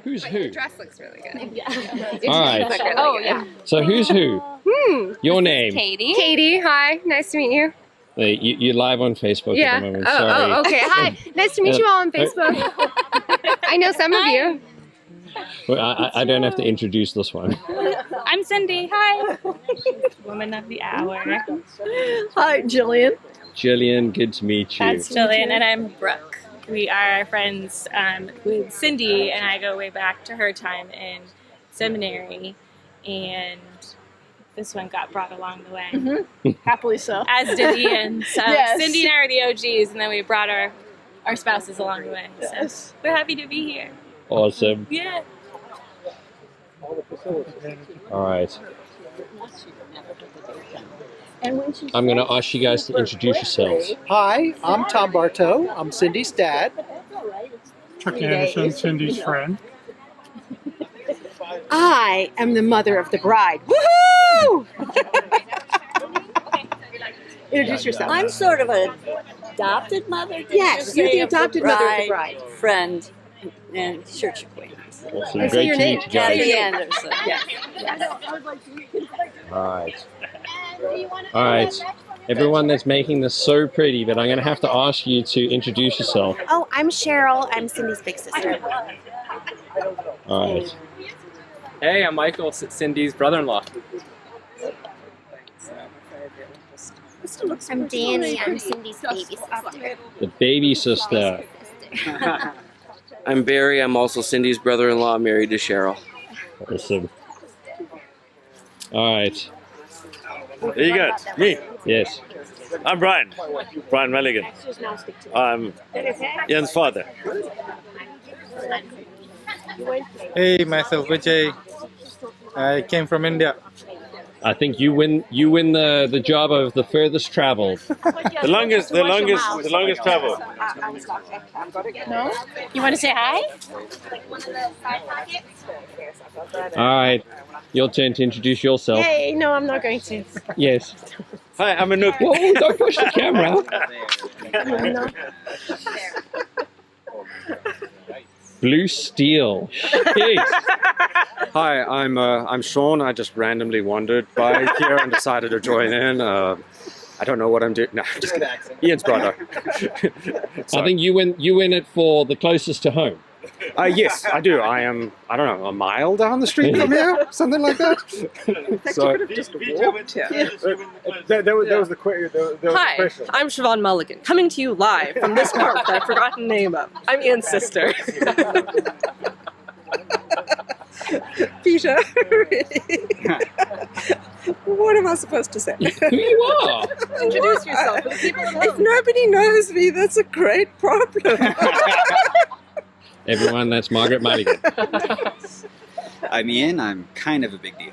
Who's who? The dress looks really good. Yeah. All right. Really oh, yeah. So who's who? Your name? Katie. Katie, hi. Nice to meet you. You're live on Facebook at the moment. Sorry. Oh, okay. Hi. Nice to meet you all on Facebook. I know some of you. Well, I don't have to introduce this one. I'm Cindy. Hi. Woman of the hour. Hi, Jillian. Jillian, good to meet you. That's Jillian, and I'm Brooke. We are friends with Cindy, and I go way back to her time in seminary, and this one got brought along the way. Mm-hmm. Happily so. As did Ian. So Yes. Cindy and I are the OGs, and then we brought our spouses along the way. So Yes. we're happy to be here. Awesome. Yeah. All right. I'm going to ask you guys to introduce yourselves. Hi, I'm Tom Bartow. I'm Cindy's dad. Chuck Anderson, Cindy's friend. I am the mother of the bride. Woohoo! Introduce yourself. I'm sort of an adopted mother. Yes, you're the adopted mother of the bride. Friend and church acquaintance. Awesome. And say Great your to name. meet you guys. Kathy Anderson. Yes. All right. All right. Everyone that's making this so pretty, but I'm going to have to ask you to introduce yourself. Oh, I'm Cheryl. I'm Cindy's big sister. All right. Hey, I'm Michael, Cindy's brother-in-law. I'm Danny. I'm Cindy's baby sister. The baby sister. I'm Barry. I'm also Cindy's brother-in-law, married to Cheryl. Awesome. All right. There you go. Me. Yes. I'm Brian. Brian Mulligan. I'm Ian's father. Hey, myself Vijay. I came from India. I think you win the job of the furthest traveled. The longest travel. No? You want to say hi? All right. Your turn to introduce yourself. Hey, no, I'm not going to. Yes. Hi, I'm Anouk. Whoa, don't push the camera. Blue steel. Jeez. Hi, I'm Sean. I just randomly wandered by here and decided to join in. I don't know what I'm doing. No, I'm just kidding. Ian's brother. I think you win it for the closest to home. Yes, I do. I am, I don't know, a mile down the street from here? Something like that. So, that was the question. Hi, I'm Siobhan Mulligan, coming to you live from this park that I've forgotten the name of. I'm Ian's sister. Peter. What am I supposed to say? Who you are? Introduce yourself for the people at home. If nobody knows me, that's a great problem. Everyone, that's Margaret Mulligan. I'm Ian. I'm kind of a big deal.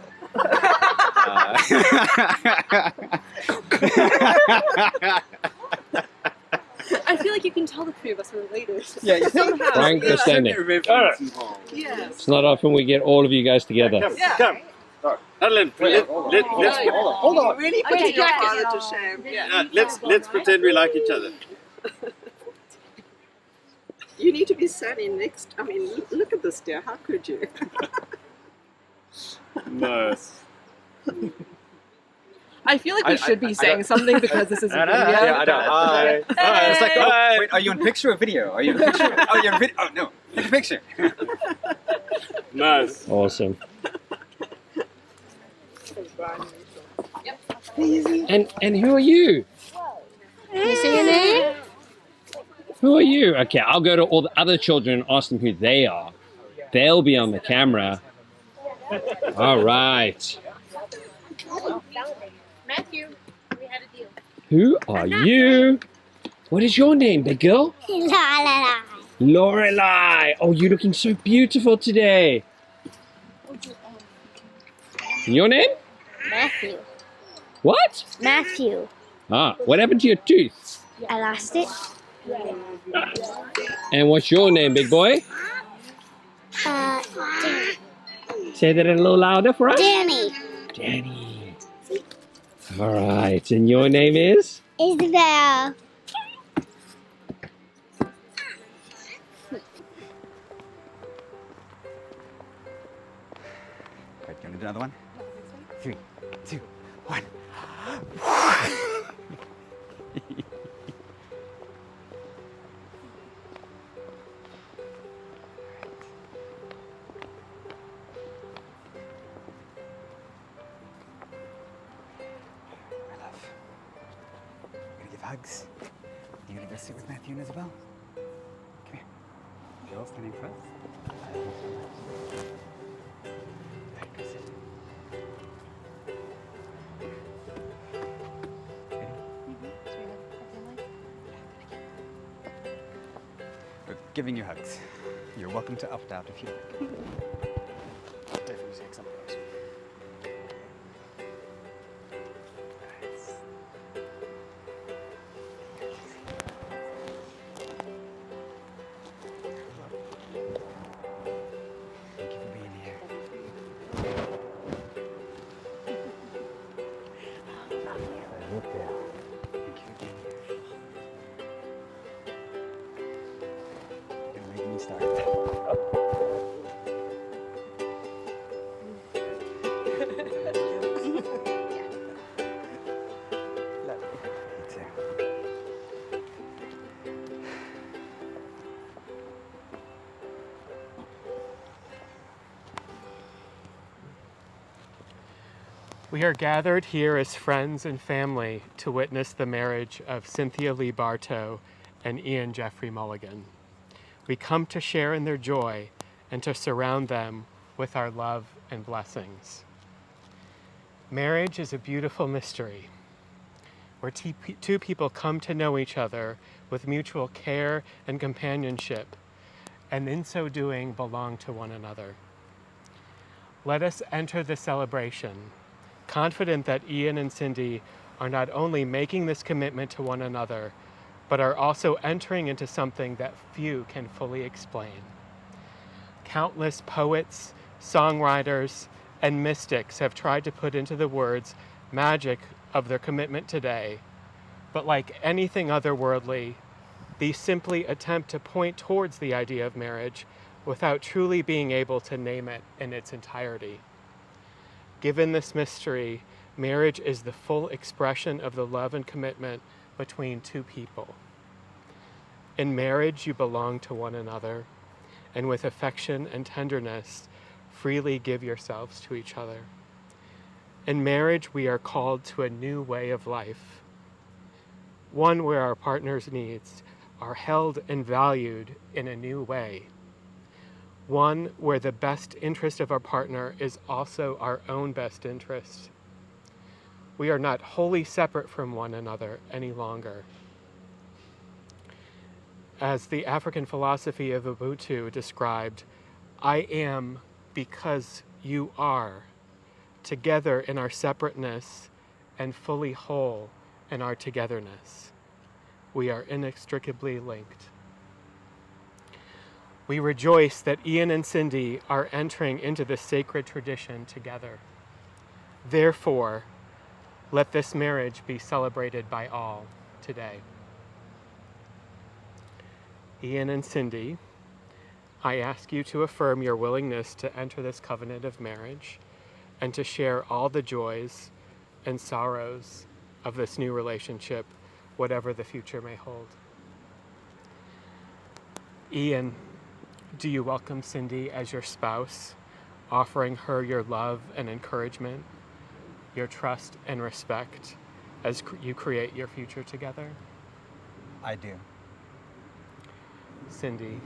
I feel like you can tell the three of us are related. Yeah, somehow. Frank for standing. Yes. It's not often we get all of you guys together. Come. Let's Hold on. Really put your father to shame. let's pretend we like each other. You need to be standing next. I mean, look at this, dear. How could you? No. I feel like we should be saying something because this is a video. Yeah, I don't. Hi. It's like, oh, wait, are you on picture or video? Are you on picture? Oh, you're on video. Oh, no. Take a picture. Nice. Awesome. And who are you? Can you say your name? Who are you? Okay, I'll go to all the other children and ask them who they are. They'll be on the camera. All right. Matthew, we had a deal. Who are you? What is your name, big girl? Lorelai. Lorelai. Oh, you're looking so beautiful today. Your name? Matthew. What? Matthew. Ah, what happened to your tooth? I lost it. And what's your name, big boy? Danny. Say that a little louder for us. Danny. Danny. All right, and your name is? Isabel. another one. 3, 2, 1. My love. I'm gonna give hugs. You gonna go sit with Matthew and Isabel? Come here. Joe, standing in front. Alright, go sit. We're giving you hugs. You're welcome to opt out if you like. Definitely take some of those. Thank you for being here. Thank you for being here. You're making me start. We are gathered here as friends and family to witness the marriage of Cynthia Lee Bartow and Ian Jeffrey Mulligan. We come to share in their joy and to surround them with our love and blessings. Marriage is a beautiful mystery where two people come to know each other with mutual care and companionship, and in so doing belong to one another. Let us enter the celebration confident that Iain and Cindy are not only making this commitment to one another, but are also entering into something that few can fully explain. Countless poets, songwriters, and mystics have tried to put into the words magic of their commitment today, but like anything otherworldly, these simply attempt to point towards the idea of marriage without truly being able to name it in its entirety. Given this mystery, marriage is the full expression of the love and commitment between two people. In marriage, you belong to one another, and with affection and tenderness, freely give yourselves to each other. In marriage, we are called to a new way of life, one where our partner's needs are held and valued in a new way. One where the best interest of our partner is also our own best interest. We are not wholly separate from one another any longer. As the African philosophy of Ubuntu described, I am because you are, together in our separateness and fully whole in our togetherness. We are inextricably linked. We rejoice that Iain and Cindy are entering into this sacred tradition together. Therefore, let this marriage be celebrated by all today. Iain and Cindy, I ask you to affirm your willingness to enter this covenant of marriage and to share all the joys and sorrows of this new relationship, whatever the future may hold. Iain, do you welcome Cindy as your spouse, offering her your love and encouragement, your trust and respect as you create your future together? I do. Cindy,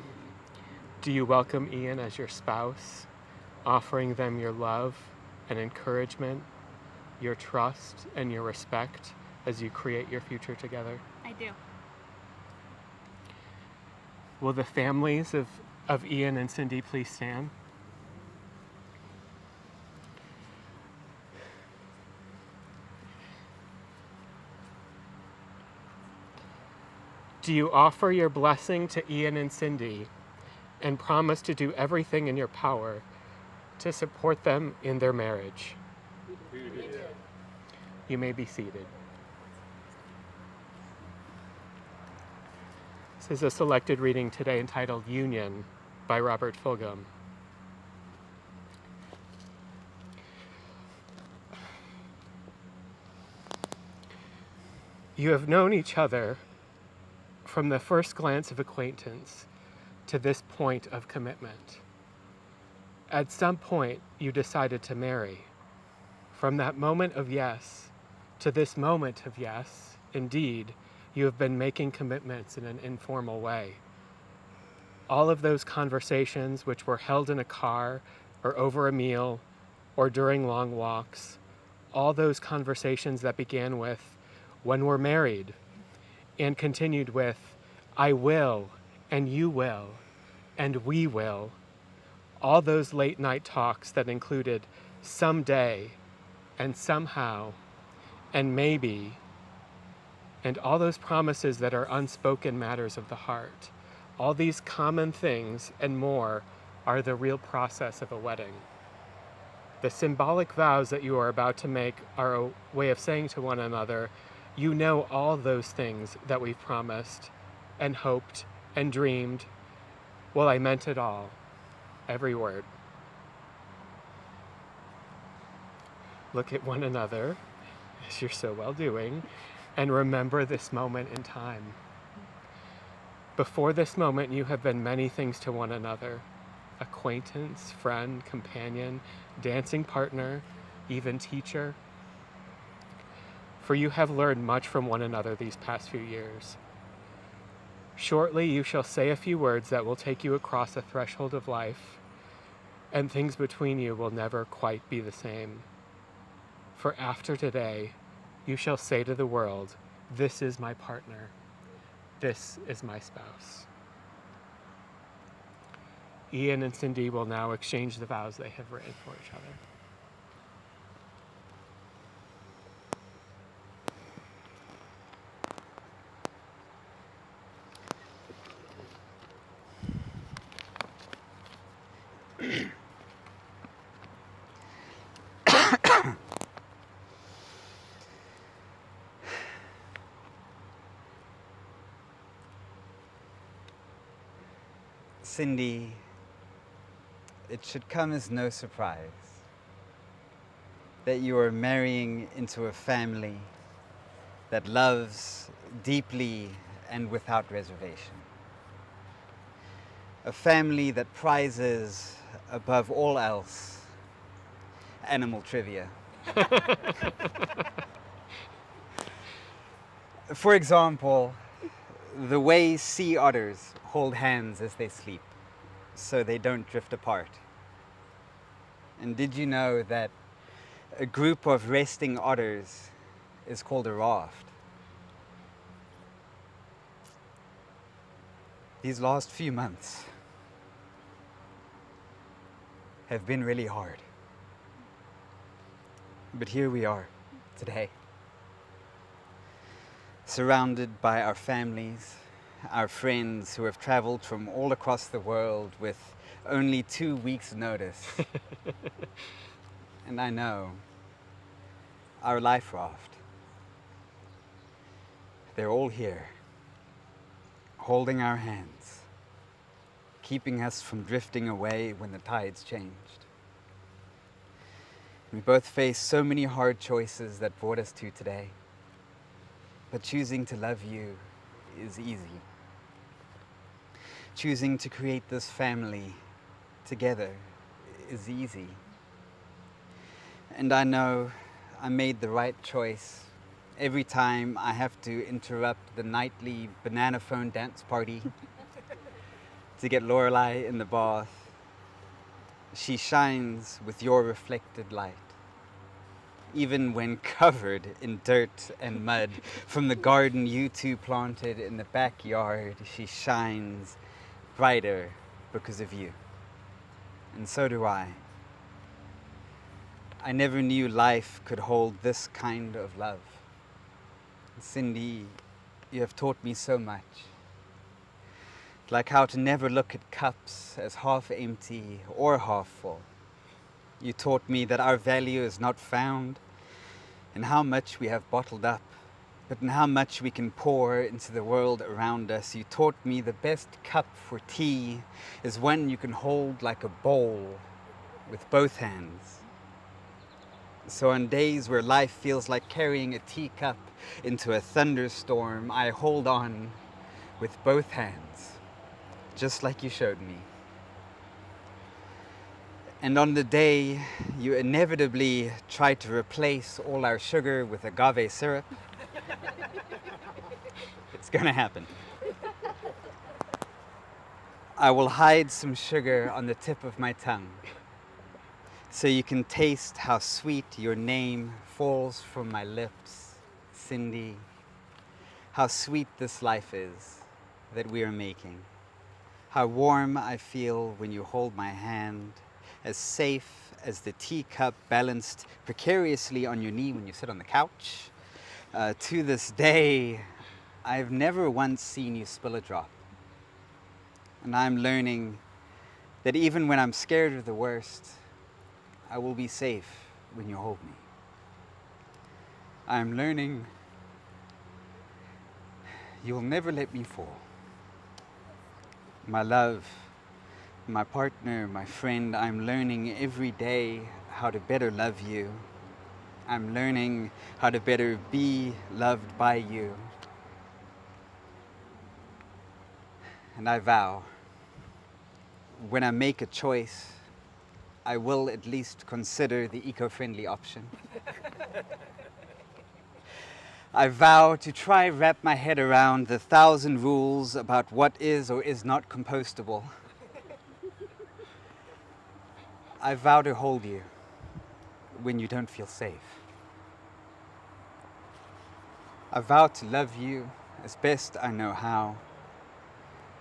do you welcome Iain as your spouse, offering them your love and encouragement, your trust and your respect as you create your future together? I do. Will the families of Iain and Cindy please stand? Do you offer your blessing to Iain and Cindy and promise to do everything in your power to support them in their marriage? You may be seated. This is a selected reading today entitled Union by Robert Fulghum. You have known each other from the first glance of acquaintance to this point of commitment. At some point, you decided to marry. From that moment of yes to this moment of yes, indeed, you have been making commitments in an informal way. All of those conversations which were held in a car or over a meal or during long walks, all those conversations that began with, when we're married, and continued with, I will, and you will, and we will, all those late night talks that included someday, and somehow, and maybe, and all those promises that are unspoken matters of the heart. All these common things and more are the real process of a wedding. The symbolic vows that you are about to make are a way of saying to one another, you know all those things that we've promised and hoped and dreamed. Well, I meant it all, every word. Look at one another, as you're so well doing, and remember this moment in time. Before this moment, you have been many things to one another: acquaintance, friend, companion, dancing partner, even teacher. For you have learned much from one another these past few years. Shortly, you shall say a few words that will take you across a threshold of life, and things between you will never quite be the same. For after today, you shall say to the world, this is my partner. This is my spouse. Iain and Cindy will now exchange the vows they have written for each other. Cindy, it should come as no surprise that you are marrying into a family that loves deeply and without reservation. A family that prizes, above all else, animal trivia. For example, the way sea otters hold hands as they sleep, so they don't drift apart. And did you know that a group of resting otters is called a raft? These last few months have been really hard. But here we are today, surrounded by our families, our friends who have traveled from all across the world with only 2 weeks' notice. And I know our life raft. They're all here, holding our hands, keeping us from drifting away when the tides changed. We both faced so many hard choices that brought us to today. But choosing to love you is easy. Choosing to create this family together is easy. And I know I made the right choice every time I have to interrupt the nightly banana phone dance party to get Lorelei in the bath. She shines with your reflected light. Even when covered in dirt and mud from the garden you two planted in the backyard, she shines brighter because of you. And so do I. I never knew life could hold this kind of love. Cindy, you have taught me so much. Like how to never look at cups as half empty or half full. You taught me that our value is not found in how much we have bottled up, but in how much we can pour into the world around us. You taught me the best cup for tea is one you can hold like a bowl with both hands. So on days where life feels like carrying a teacup into a thunderstorm, I hold on with both hands, just like you showed me. And on the day you inevitably try to replace all our sugar with agave syrup, it's gonna happen. I will hide some sugar on the tip of my tongue so you can taste how sweet your name falls from my lips, Cindy. How sweet this life is that we are making. How warm I feel when you hold my hand, as safe as the teacup balanced precariously on your knee when you sit on the couch. To this day, I've never once seen you spill a drop. And I'm learning that even when I'm scared of the worst, I will be safe when you hold me. I'm learning you will never let me fall. My love, my partner, my friend, I'm learning every day how to better love you. I'm learning how to better be loved by you. And I vow, when I make a choice, I will at least consider the eco-friendly option. I vow to try wrap my head around the 1,000 rules about what is or is not compostable. I vow to hold you when you don't feel safe. I vow to love you as best I know how.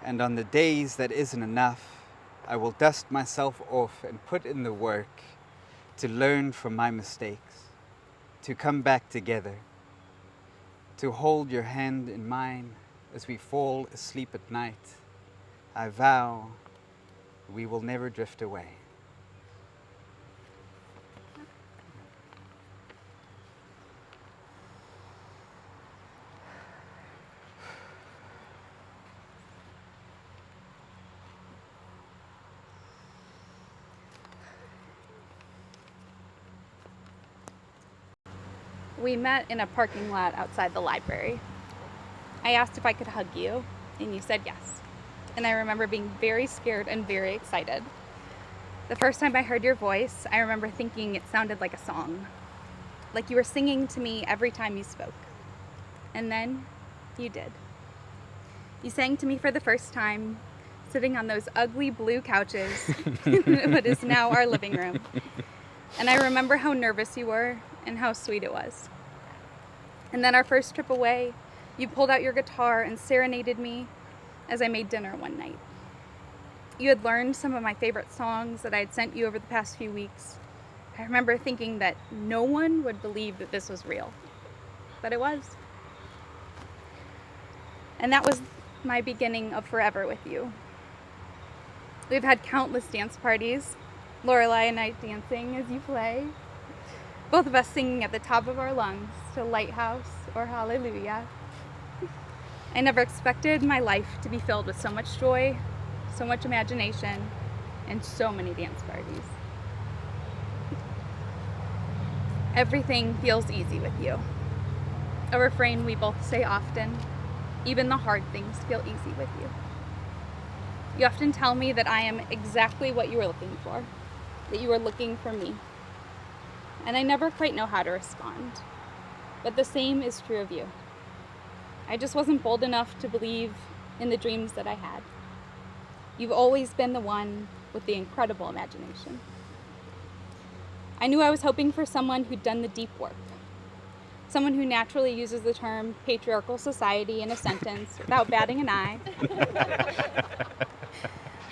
And on the days that isn't enough, I will dust myself off and put in the work to learn from my mistakes, to come back together, to hold your hand in mine as we fall asleep at night. I vow we will never drift away. We met in a parking lot outside the library. I asked if I could hug you, and you said yes. And I remember being very scared and very excited. The first time I heard your voice, I remember thinking it sounded like a song, like you were singing to me every time you spoke. And then you did. You sang to me for the first time, sitting on those ugly blue couches in what is now our living room. And I remember how nervous you were and how sweet it was. And then our first trip away, you pulled out your guitar and serenaded me as I made dinner one night. You had learned some of my favorite songs that I had sent you over the past few weeks. I remember thinking that no one would believe that this was real, but it was. And that was my beginning of forever with you. We've had countless dance parties, Lorelai and I dancing as you play, both of us singing at the top of our lungs to Lighthouse or Hallelujah. I never expected my life to be filled with so much joy, so much imagination, and so many dance parties. Everything feels easy with you. A refrain we both say often. Even the hard things feel easy with you. You often tell me that I am exactly what you were looking for, that you were looking for me. And I never quite know how to respond. But the same is true of you. I just wasn't bold enough to believe in the dreams that I had. You've always been the one with the incredible imagination. I knew I was hoping for someone who'd done the deep work. Someone who naturally uses the term patriarchal society in a sentence without batting an eye.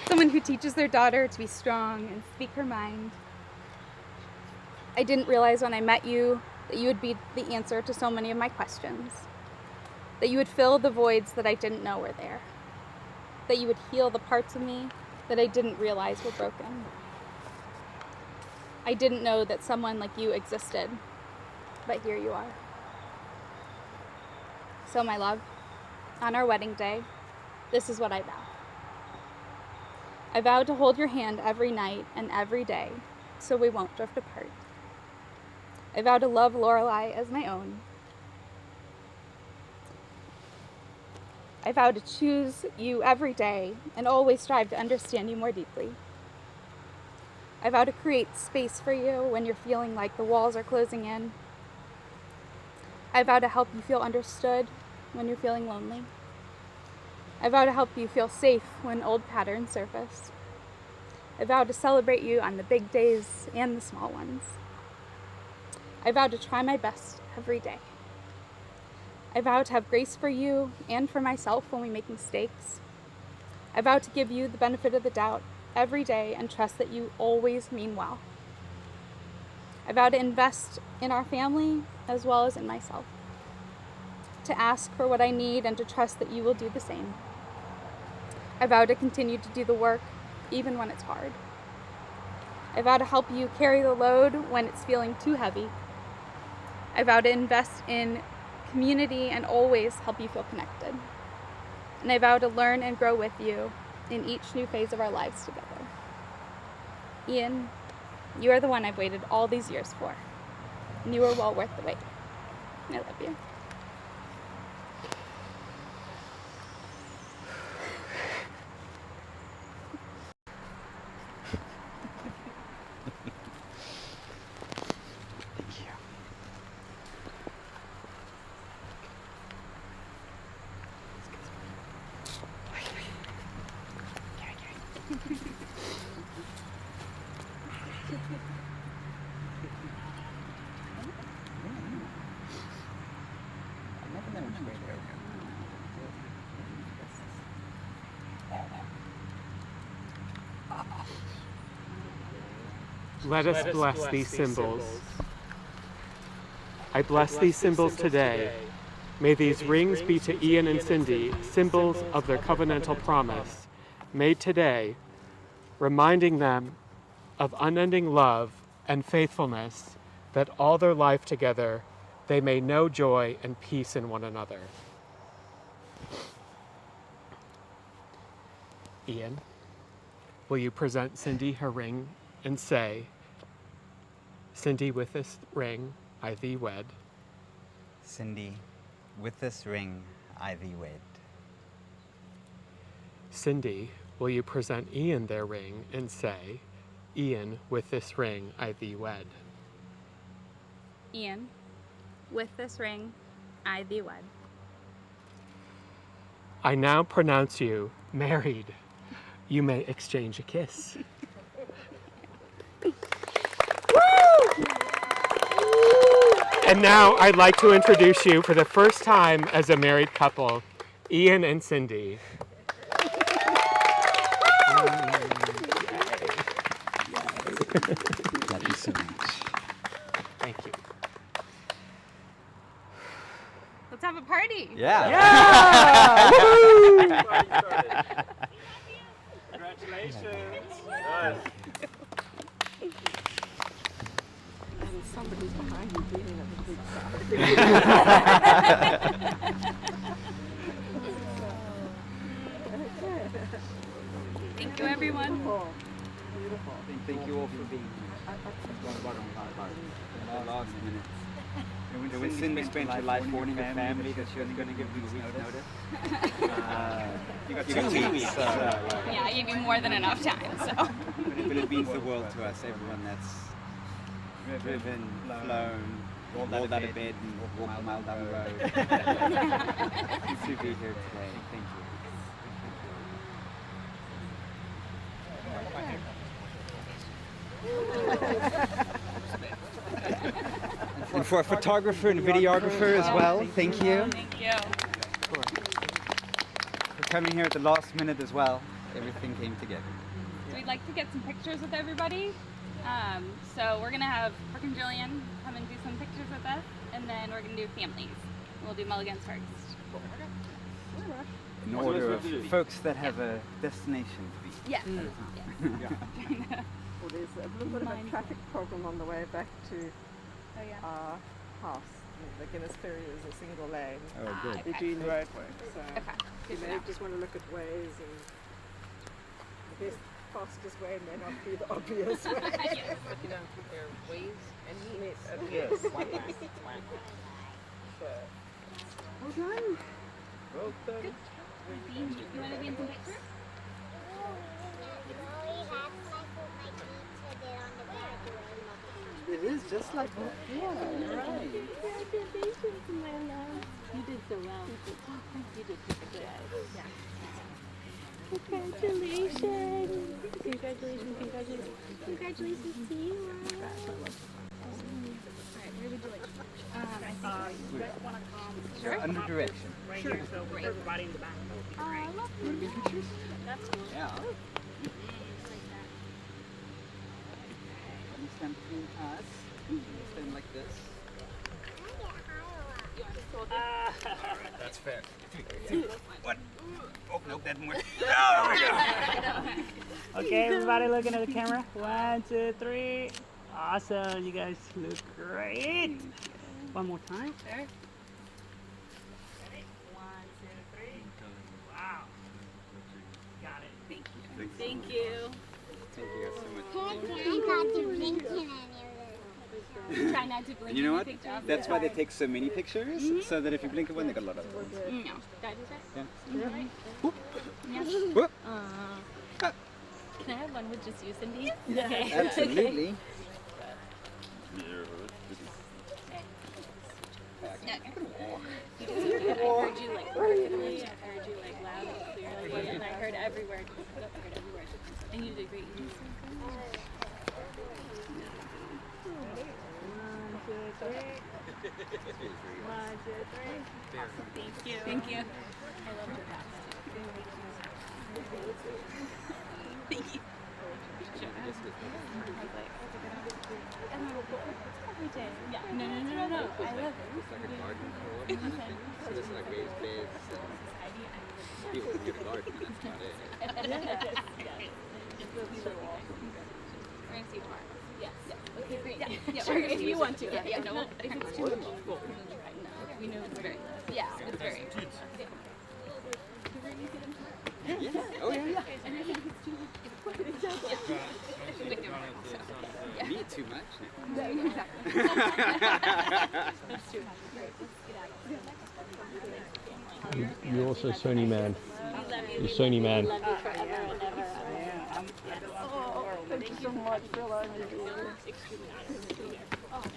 Someone who teaches their daughter to be strong and speak her mind. I didn't realize when I met you that you would be the answer to so many of my questions. That you would fill the voids that I didn't know were there. That you would heal the parts of me that I didn't realize were broken. I didn't know that someone like you existed, but here you are. So my love, on our wedding day, this is what I vow. I vow to hold your hand every night and every day so we won't drift apart. I vow to love Lorelai as my own. I vow to choose you every day and always strive to understand you more deeply. I vow to create space for you when you're feeling like the walls are closing in. I vow to help you feel understood when you're feeling lonely. I vow to help you feel safe when old patterns surface. I vow to celebrate you on the big days and the small ones. I vow to try my best every day. I vow to have grace for you and for myself when we make mistakes. I vow to give you the benefit of the doubt every day and trust that you always mean well. I vow to invest in our family as well as in myself, to ask for what I need and to trust that you will do the same. I vow to continue to do the work even when it's hard. I vow to help you carry the load when it's feeling too heavy. I vow to invest in community and always help you feel connected. And I vow to learn and grow with you in each new phase of our lives together. Iain, you are the one I've waited all these years for, and you are well worth the wait. I love you. Let us bless these symbols. I bless these symbols today. May these rings be to Iain and Cindy symbols of their covenantal promise, made today, reminding them of unending love and faithfulness, that all their life together they may know joy and peace in one another. Iain, will you present Cindy her ring and say, "Cindy, with this ring I thee wed"? Cindy, with this ring I thee wed. Cindy, will you present Iain their ring and say, "Iain, with this ring I thee wed"? Iain, with this ring I thee wed. I now pronounce you married. You may exchange a kiss. And now I'd like to introduce you for the first time as a married couple, Iain and Cindy. Love you so much. Thank you. Let's have a party. Yeah. Congratulations. And somebody's behind you doing a big Thank you, everyone. Beautiful. Thank you all for being here. In the last minutes. When Cindy spent her life warning her family that she was going to give you a week's notice, you got 2 weeks. Yeah, I gave you more than enough time, so. But it means the world to us, everyone that's driven, flown, rolled out of bed and walked a mile down the road. To be here today. Thank you. And for a photographer and videographer as well, thank you. Thank you. For coming here at the last minute as well. Everything came together. So we'd like to get some pictures with everybody. So we're gonna have Brooke and Jillian come and do some pictures with us, and then we're gonna do families. We'll do Mulligans first. In order of folks that have a destination to be. Yes. Well, there's a little bit of a traffic problem on the way back to our house. The Guinness Ferry is a single lane. Oh, good. They're doing roadwork, so Okay. you may just want to look at ways and the best path fastest way may not be the obvious way. Yes. You know, there are ways and means. Yes. One last. Well done. Well done. You want to be in some pictures? It is just like that. Yeah, right. Congratulations, my love. You did so well. You did super good. Yeah. Congratulations. Congratulations, congratulations. Congratulations to you. Alright, where would you like to You guys want to come? Sure. Under direction. Right here, so with everybody in the back. That would be great. You want to be pictures? That's cool. Yeah. You stand between us. You stand like this. Alright, that's fair. 3, 2, 1. Oh, nope, that didn't work. Okay, everybody looking at the camera. 1, 2, 3. Awesome, you guys look great. One more time. There. Ready? 1, 2, 3. Wow. Got it. Thank you. Thank you. Thank you guys so much. Try not to blink. You know in what? the pictures. That's why they take so many pictures, so that if you blink at one, they got a lot of them. No. Can I do that? Yeah. Yes. Whoop. Can I have one with just you, Cindy? Yeah. Okay. Absolutely. I heard you like perfectly. I heard you like loud and clearly, and I heard every word. And you did great. You did so good. 1, 2, 3. 1, 2, 3. Awesome. Thank you. Thank you. I love your vows. Thank you. Every day. Yeah. No. I love it. It's like a garden or whatever. So this is like raised beds. People can get a garden, and that's not it. Yes. We're going to see tomorrow. Yes. Okay, great. Yeah, Sure, if you want to. Yeah, No, if it's too much, we'll try. No, we know it's very close. Yeah, it's very. Yeah. Oh, yeah. And I think it's too much. Yeah. Me too much. No, exactly. That's too much. Great. Let's get out. You're also Sony man. You're Sony man. Love you forever and ever. Thank you so much for allowing me to be here. Extremely honored.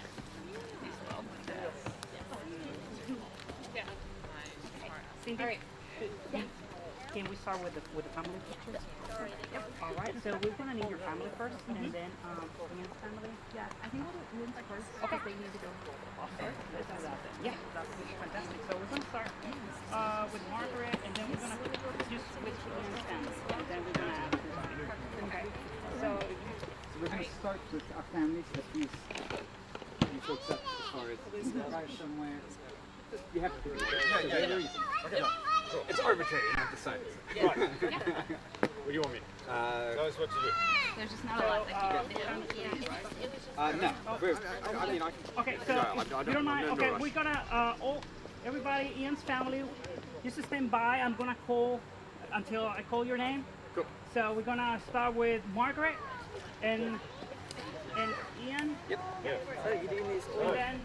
Cindy? All right. Can we start with the family pictures? Yep. All right. So we're gonna need your family first, and then Ian's family. Yeah, I think we'll do Ian's first. Okay. They need to go First. Let's do that then. Yeah, that's fantastic. So we're gonna start with Margaret, and then we're gonna just switch to Ian's family, and then we're gonna add everybody. Okay. So we're gonna start with our families. That you folks up as far as drive somewhere. You have to do it. Yeah. Okay. It's arbitrary, not decided. Right. What do you want me? Tell us what to do. There's just not a lot that you can do. No. I mean, I can. Okay, so you don't mind? Okay, we're gonna everybody, Ian's family, just stand by. I'm gonna call until I call your name. Cool. So we're gonna start with Margaret and Ian. Yep. So you're doing this And then.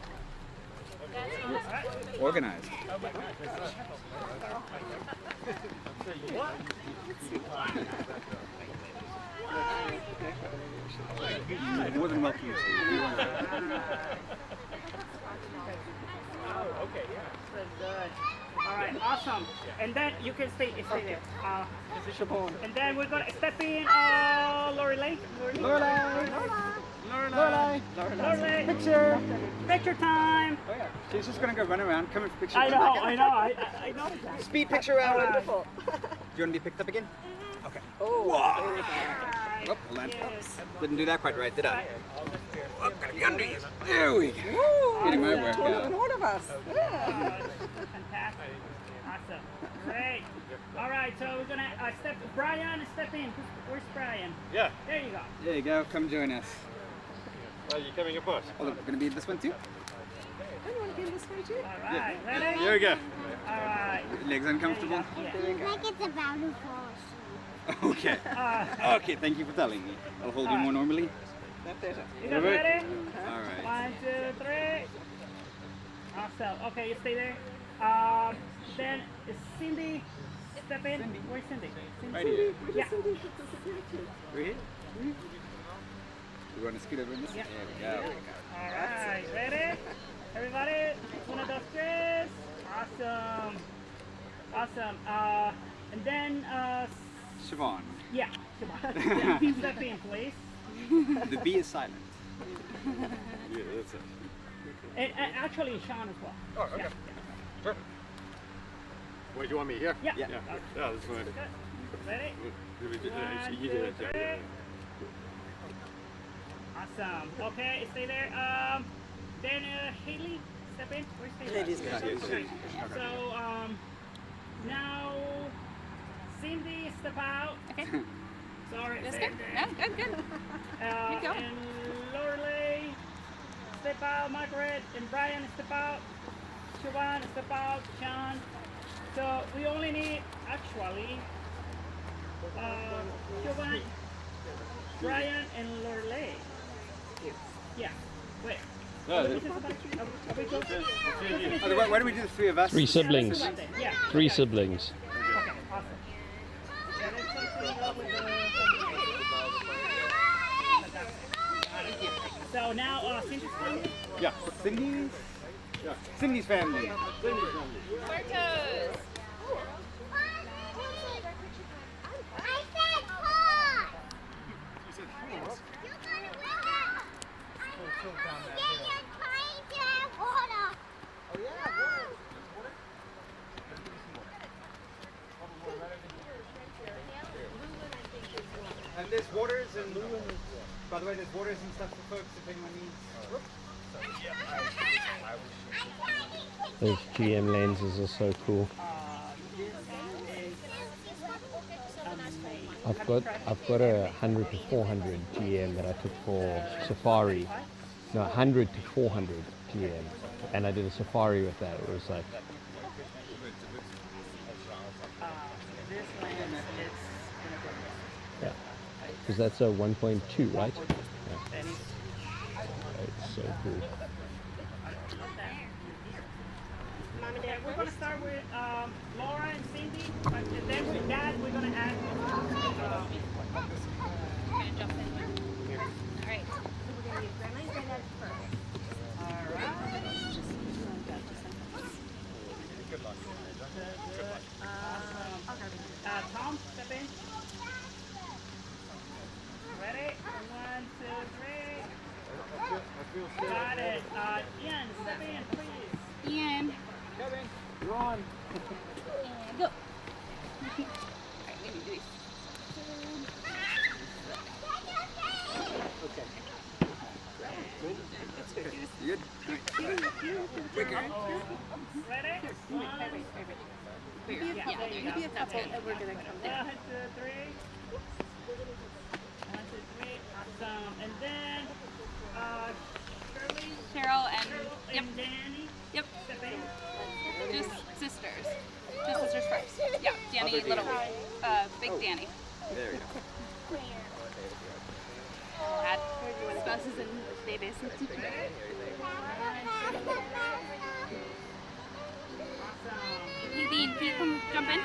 Organized. More than welcome to. Oh, okay, yeah. That's good. All right, awesome. And then you can stay there. And then we're gonna step in. Lorelai. Picture time. Oh yeah. She's just gonna go run around, coming for pictures. I know. Speed picture round. Wonderful. Do you want to be picked up again? Okay. Oh. Oh, hold on. Oops. Didn't do that quite right, did I? Oh, gotta be under you. There we go. Getting my work out. All of us. Yeah. Fantastic. Awesome. Great. All right, so we're gonna Brian, step in. Where's Brian? Yeah. There you go. There you go. Come join us. Are you coming across? Oh, look, we're gonna be in this one too. I want to be in this one too. All right. Ready? Here we go. All right. Legs uncomfortable? Seems like it's about to fall asleep. Okay. Okay, thank you for telling me. I'll hold you more normally. You guys ready? All right. 1, 2, 3. Awesome. Okay, you stay there. Then is Cindy. Step in. Where's Cindy? Right here. Yeah. Right here? You want to scoot over in this? Yeah. There we go. All right, ready? Everybody, 1, 2, 3. Awesome. Awesome. And then, Siobhan. yeah, Siobhan. Then step in, please. The B is silent. Yeah, that's it. And actually, Sean as well. Oh, okay. Yeah. Perfect. Wait, do you want me here? Yeah. Yeah, that's fine. Ready? You did it. Yeah. Awesome. Okay, stay there. Then Haley, step in. Where's Haley? Haley's got it. Okay. So now Cindy, step out. Okay. Sorry. That's stay good. there. No, good, good. Keep going. And Lorelei, step out. Margaret and Brian, step out. Siobhan, step out. Sean. So we only need actually Siobhan, Brian, and Lorelei. Yeah. Wait. Why don't we do the three of us? 3 siblings. Yeah. 3 siblings. Okay, awesome. Yeah, there's something wrong with the... So now, Cindy's family? Yeah. Cindy's? Yeah. Cindy's family. Bartos. And there's waters and, by the way, there's waters and stuff for folks if anyone needs. Those GM lenses are so cool. I've got a 100 to 400 GM that I took for safari. No, 100 to 400 GM, and I did a safari with that. It was like. Yeah, because that's a 1.2, right? Yeah. It's so cool. Mom and Dad, we're going to start with Laura and Cindy, but then with Dad, we're going to add... We're going to jump in. All right. So we're going to use Grandma and Granddad first. All right. Good luck. Tom, step in. Ready? 1, 2, 3. Got it. Ian, step in, please. Ian. Kevin, you're on. And go. All right, we need to do these. Okay. Good. Quicker. Ready? Yeah, there you go. That's good. We're going to come down. 1, 2, 3. 1, 2, 3. Awesome. And then Shirley. Cheryl and yep. And Danny. Yep. Step in. Just sisters. Just sisters first. Yeah, Danny, little, big Danny. There we go. Add spouses and babies. Hey, Dean, can you come jump in?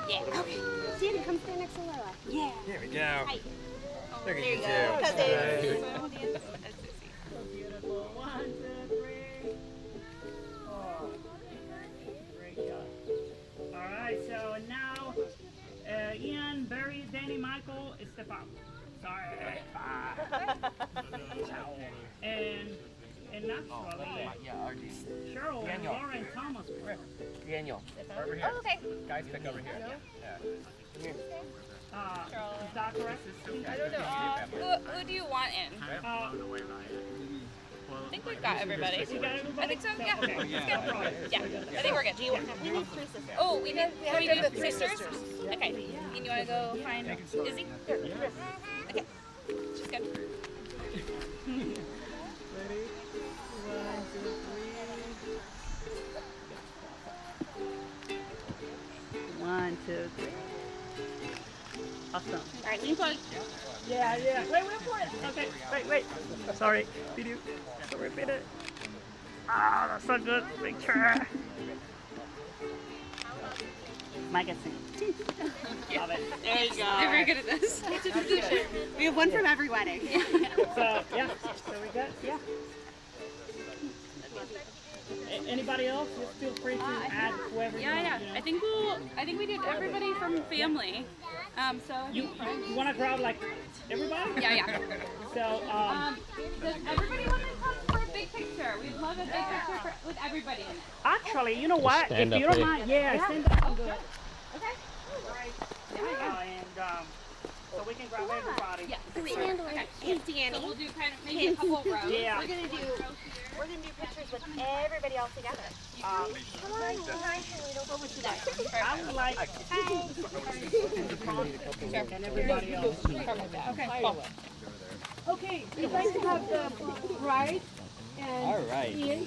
Yeah. Okay. Danny, come stand next to Lola. Yeah. Here we go. Hi. Look at There you you two. go. Beautiful. 1, 2, 3. Oh, great job. All right, so now Ian, Barry, Danny, Michael, step up. Sorry. And naturally, Cheryl, and Laura, and Thomas. Daniel, over here. Oh, okay. Guys, pick over here. Yeah. Is that correct? I don't know. Who do you want in? I think we've got everybody. I think so, yeah. Okay. Let's go. Yeah, I think we're good. We need 3 sisters. Oh, we need 3 sisters? Okay. And you want to go find Izzy? Okay. She's good. Ready? 1, 2, 3. 1, 2, 3. Awesome. All right, lean forward. Yeah, yeah. Wait for it. Okay, wait. Sorry. Video. So repeat it. Ah, that's so good. Picture. Magazine. Love it. There you go. They're very good at this. It's a tradition. We have one from every wedding. So, yeah. So we got, yeah. Anybody else? Just feel free to add whoever you want. Yeah. I think we did everybody from family. So you want to grab like everybody? Yeah. So does everybody want to come for a big picture? We'd love a big picture with everybody in it. Actually, you know what? Stand if you up don't there. mind, yeah, stand up. Oh, good. Okay. And so we can grab everybody. Yeah. Okay. Hey, Danny. So we'll do kind of maybe a couple of rows. Yeah. We're gonna do pictures with everybody all together. Come on, I would like and everybody else. Okay, we'd like to have the bride and All right. Ian.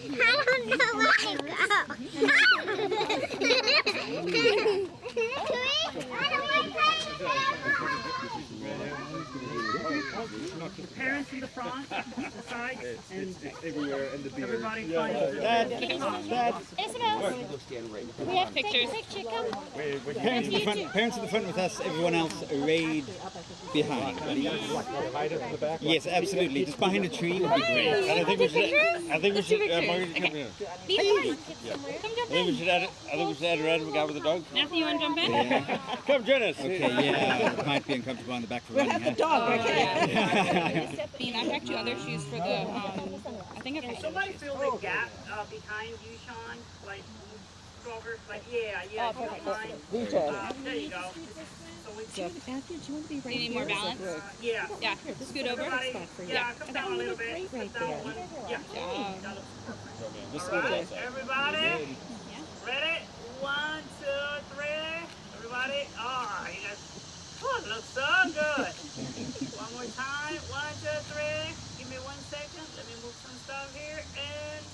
Parents in the front, the sides, and everywhere in the beard. everybody Yeah. finds Dad. Isabel, we have pictures. Parents at the front with us, everyone else arrayed behind. Yes, absolutely. Just behind a tree would be great. And I think we should. Margaret, come here. Be fun. I think we should add a random guy with a dog. Matthew, you want to jump in? Yeah. Come join us. Okay, yeah. It might be uncomfortable on the back for running. Huh? Dean, I packed you other shoes for the, I think I Can packed somebody fill the gap behind you, Sean? Like, over, like, yeah, if you don't mind. There you go. So we can, Matthew, do you want to be right? Do you need more balance? yeah. Yeah, scoot over. Yeah, come down a little bit. Come down one. Yeah. Alright, everybody. Ready? 1, 2, 3. Everybody. Oh, you guys. Oh, it looks so good. One more time. 1, 2, 3. Give me 1 second. Let me move some stuff here. And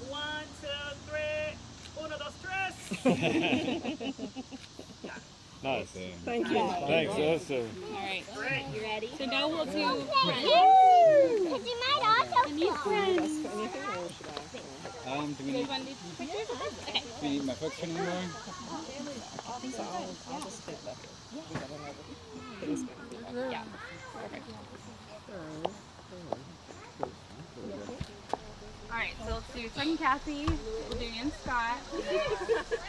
1, 2, 3. Uno, dos, tres. Nice. Thank you. Thanks. Awesome. All right. Great. You ready? So now we'll do Because you might also new friends. Do we need, Want to do pictures? Okay. do we need my folks anymore? I'll just take that. Yeah. Perfect. All right, so let's do Chuck and Kathy. We'll do Ian Scott.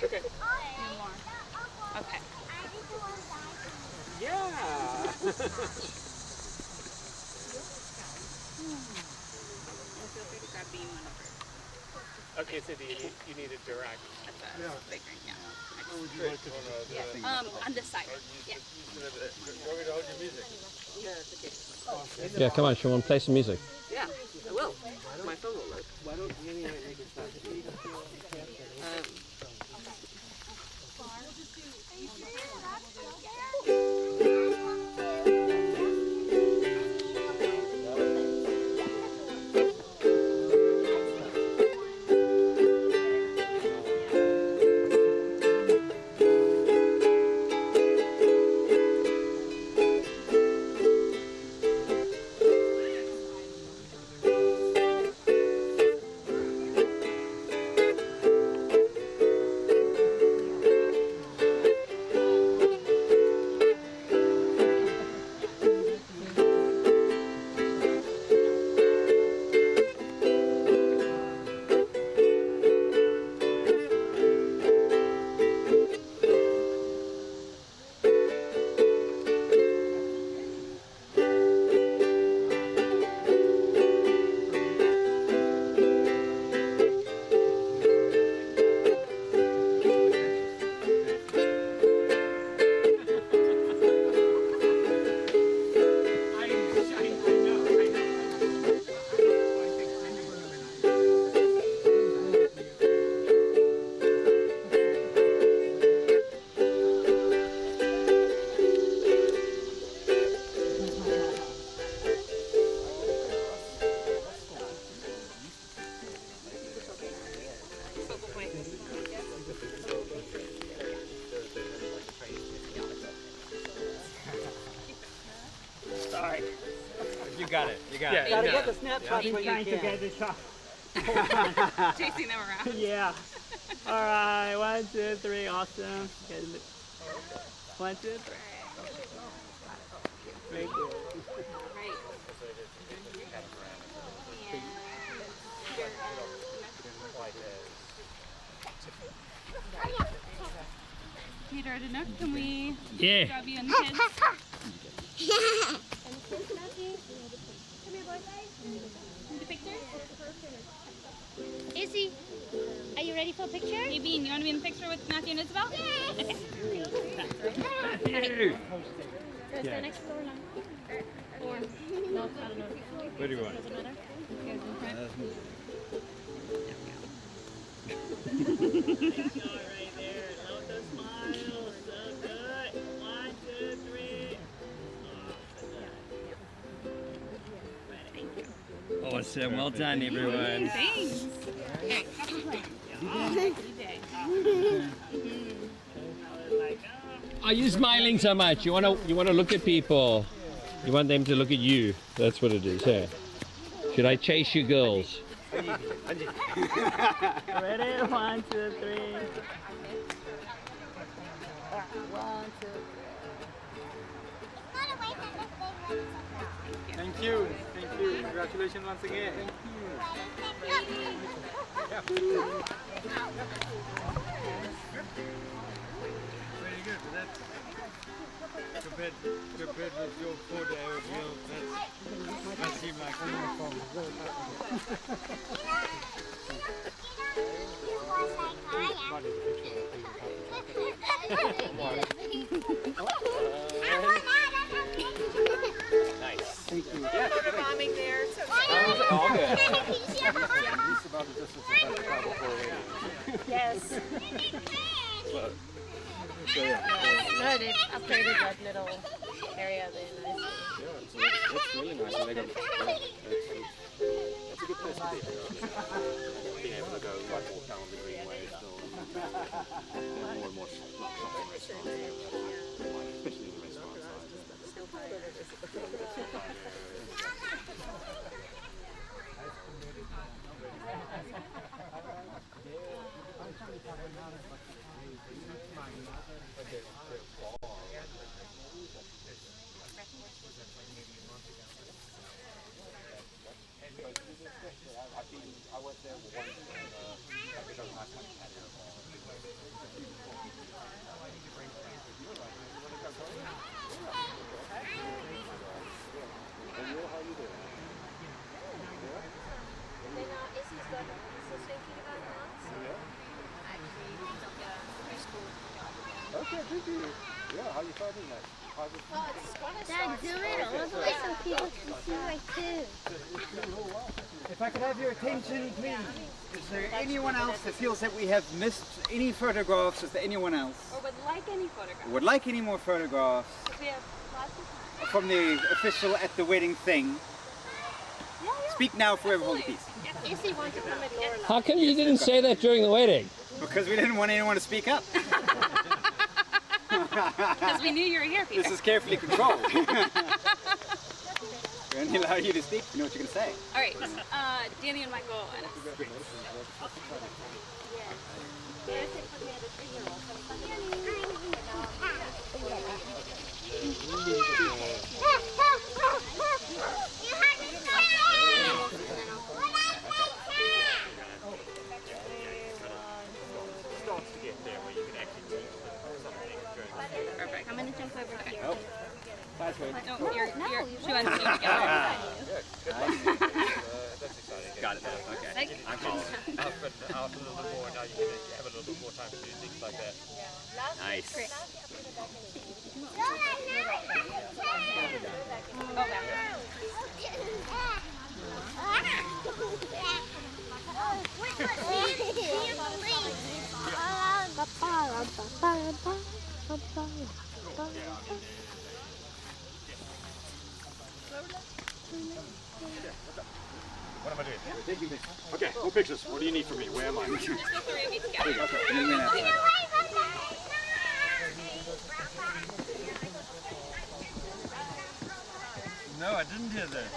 Okay. Two more. Okay. Okay, Cindy, you need a direct. On this side. Yeah. Yeah, come on, Sean, play some music. Yeah, I will. My phone will load. Why don't you got it. You got Yeah, it. Gotta yeah. get the snapshots Yeah. when you Trying to can. get this shot. Chasing them around. Yeah. All right. 1, 2, 3. Awesome. Okay. 1, 2, 3. Very good. Peter, I don't know. Can we Yeah. grab you and the kids? Need a picture? Izzy, are you ready for a picture? Hey, Bean, you want to be in the picture with Matthew and Isabel? Yeah. Okay. Let's go next door line. Or, no, I don't know. Where do you want? Doesn't matter. Goes in front. Right there. Love the smile. So good. 1, 2, 3. Awesome. Well done, everyone. Thanks. Okay. Are you smiling so much? You wanna look at people. You want them to look at you. That's what it is, hey? Should I chase you girls? Ready? 1, 2, 3. 1, 2. Thank you. Thank you. Congratulations once again. Very good. But that's compared with your 4-day ordeal, that seemed like Nice. Thank you. Bombing there. So All good. Least about the distance of that travel for a waiting. yes. So, No, they've upgraded that little area there. yeah, it's really nice. And they got, it's a good place to be. Being able to go like walk down the greenway still. More and more shops and restaurants. Especially the restaurant side. I went there once and they don't have much patio. And you, how you doing? Then Izzy's got he's thinking about that. So actually took a preschool job. Okay, did you? Yeah, how you finding that? Dad, zoom in all the way so people can see right too. If I could have your attention, please. Is there anyone else that feels that we have missed any photographs? Is there anyone else? Or would like any photographs? Would like any more photographs We have lots of... from the official at the wedding thing? Speak now, forever hold the peace. Izzy wants to come at Lorelai. How come you didn't say that during the wedding? Because we didn't want anyone to speak up. Because we knew you were here, Peter. This is carefully controlled. We only allow you to speak. You know what you're going to say. All right, Danny and Michael and us. Perfect. I'm going to jump over here. Oh. That's right. No, she wants to do it together. That's exciting. Got it. Okay. I'm following. Out a little bit more, now you can have a little bit more time to do things like that. Nice. What am I doing? Taking pictures. Okay, more pictures. What do you need from me? Where am I? Just the three of you together. No, I didn't hear that.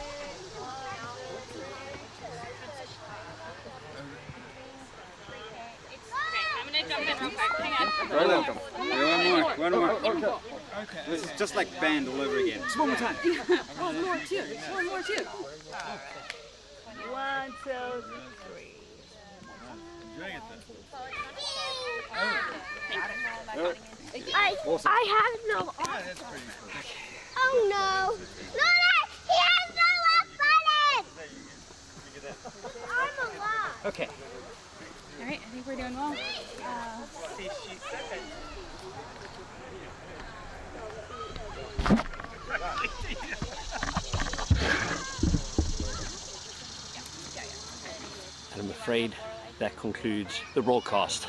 Very welcome. One more. Okay. This is just like band all over again. Just one more time. One more too. One more too. All right. 1, 2, 3. Enjoying it I have no arm. Oh no. Look, he has no left button. I'm alive. Okay. All right, I think we're doing well. And I'm afraid that concludes the broadcast.